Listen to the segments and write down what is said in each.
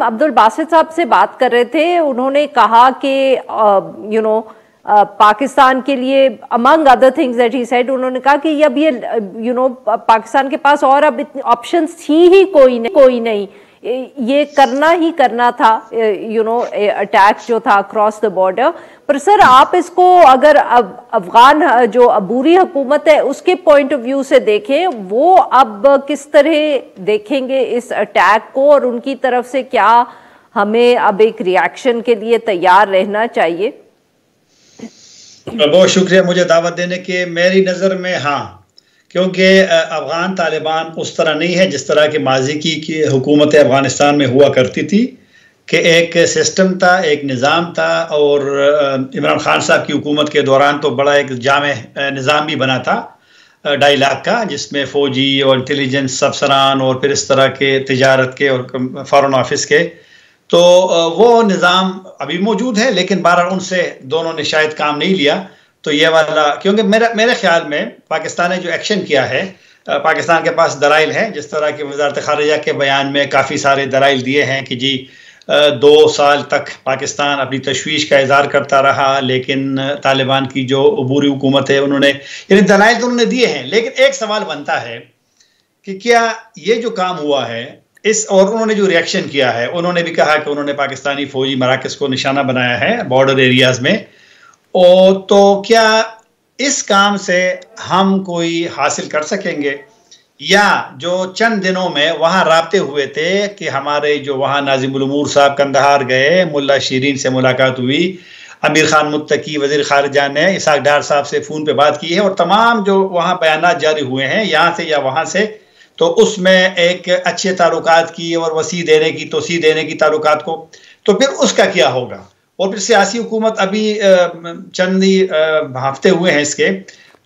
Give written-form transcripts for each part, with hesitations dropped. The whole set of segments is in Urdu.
ہم عبدالباسط صاحب سے بات کر رہے تھے، انہوں نے کہا کہ پاکستان کے لیے among other things that he said، انہوں نے کہا کہ اب یہ پاکستان کے پاس اور اب آپشنز تھی ہی کوئی نہیں، یہ کرنا ہی کرنا تھا اٹیک جو تھا اکراس دا بارڈر۔ پر سر آپ اس کو اگر افغان جو عبوری حکومت ہے اس کے پوائنٹ آف ویو سے دیکھیں، وہ اب کس طرح دیکھیں گے اس اٹیک کو، اور ان کی طرف سے کیا ہمیں اب ایک ریاکشن کے لیے تیار رہنا چاہیے؟ بہت شکریہ مجھے دعوت دینے کے۔ میری نظر میں ہاں، کیونکہ افغان طالبان اس طرح نہیں ہے جس طرح کے ماضی کی حکومت افغانستان میں ہوا کرتی تھی، کہ ایک سسٹم تھا، ایک نظام تھا، اور عمران خان صاحب کی حکومت کے دوران تو بڑا ایک جامع نظام بھی بنا تھا 2.5 لاکھ کا، جس میں فوجی اور انٹیلیجنس افسران اور پھر اس طرح کے تجارت کے اور فارن آفس کے، تو وہ نظام ابھی موجود ہے، لیکن بہرحال ان سے دونوں نے شاید کام نہیں لیا۔ تو یہ والا، کیونکہ میرے خیال میں پاکستان نے جو ایکشن کیا ہے، پاکستان کے پاس دلائل ہیں، جس طرح کہ وزارت خارجہ کے بیان میں کافی سارے دلائل دیے ہیں کہ جی 2 سال تک پاکستان اپنی تشویش کا اظہار کرتا رہا، لیکن طالبان کی جو عبوری حکومت ہے انہوں نے، یعنی دلائل تو انہوں نے دیے ہیں، لیکن ایک سوال بنتا ہے کہ کیا یہ جو کام ہوا ہے اور انہوں نے جو ریئیکشن کیا ہے، انہوں نے بھی کہا کہ انہوں نے پاکستانی فوجی مراکز کو نشانہ بنایا ہے بارڈر ایریاز میں، اور تو کیا اس کام سے ہم کوئی حاصل کر سکیں گے، یا جو چند دنوں میں وہاں رابطے ہوئے تھے کہ ہمارے جو وہاں ناظم الامور صاحب کندہار گئے، ملا شیرین سے ملاقات ہوئی، امیر خان متقی وزیر خارجہ نے اسحاق ڈار صاحب سے فون پہ بات کی ہے، اور تمام جو وہاں بیانات جاری ہوئے ہیں یہاں سے یا وہاں سے، تو اس میں ایک اچھے تعلقات کی اور وسیع دینے کی توسیع دینے کی تعلقات کو، تو پھر اس کا کیا ہوگا؟ اور پھر سیاسی حکومت ابھی چند ہی ہفتے ہوئے ہیں اس کے،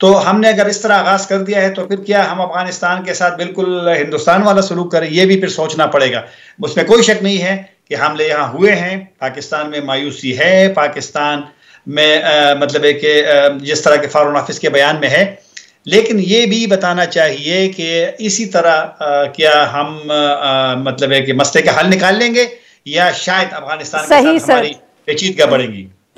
تو ہم نے اگر اس طرح آغاز کر دیا ہے تو پھر کیا ہم افغانستان کے ساتھ بالکل ہندوستان والا سلوک کریں؟ یہ بھی پھر سوچنا پڑے گا۔ اس میں کوئی شک نہیں ہے کہ حملے یہاں ہوئے ہیں، پاکستان میں مایوسی ہے، پاکستان میں مطلب ہے کہ جس طرح کے فارن آفس کے بیان میں ہے، لیکن یہ بھی بتانا چاہیے کہ اسی طرح کیا ہم مطلب ہے کہ مسئلے کا حل نکال لیں گے، یا شاید افغانستان کے ساتھ ہماری پیچیدگیاں بڑھیں گی۔